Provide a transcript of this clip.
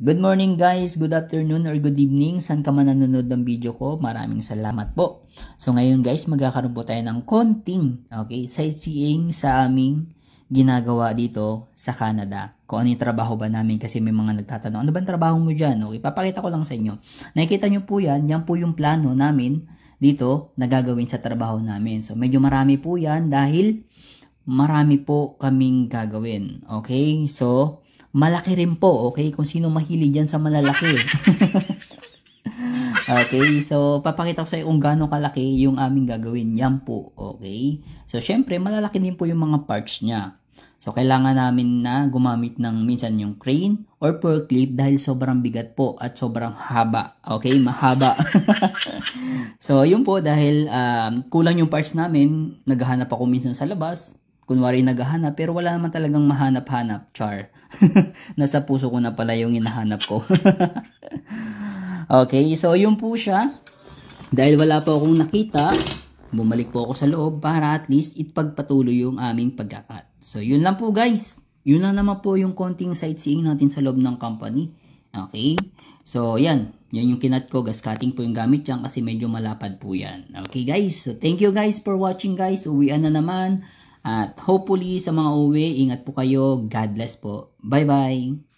Good morning guys, good afternoon or good evening. Saan ka man nanonood ng video ko, maraming salamat po. So ngayon guys, magkakaroon po tayo ng konting sightseeing sa aming ginagawa dito sa Canada. Kung ano yung trabaho ba namin kasi may mga nagtatanong, ano ba ang trabaho mo dyan? Okay, papakita ko lang sa inyo. Nakikita nyo po yan po yung plano namin dito na gagawin sa trabaho namin. So medyo marami po yan dahil marami po kaming gagawin. Okay, so malaki rin po, okay? Kung sino mahilig dyan sa malalaki. Okay, so papakita ko sa iyo kung gaano kalaki yung aming gagawin. Yan po, okay? So, syempre, malalaki din po yung mga parts niya. So, kailangan namin na gumamit ng minsan yung crane or forklift dahil sobrang bigat po at sobrang haba. Okay, mahaba. So, yun po dahil kulang yung parts namin. Naghahanap ako minsan sa labas. Kunwari naghahanap pero wala naman talagang mahanap-hanap, char. Nasa puso ko na pala yung hinahanap ko. Okay, so yun po siya. Dahil wala po akong nakita, bumalik po ako sa loob para at least ipagpatuloy yung aming pagkakat. So yun lang po guys. Yun lang naman po yung konting sightseeing natin sa loob ng company. Okay, so yan. Yan yung kinat ko. Gas cutting po yung gamit dyan kasi medyo malapad po yan. Okay guys, so thank you guys for watching guys. Uwian na naman. At hopefully sa mga uwi, ingat po kayo. God bless po. Bye-bye.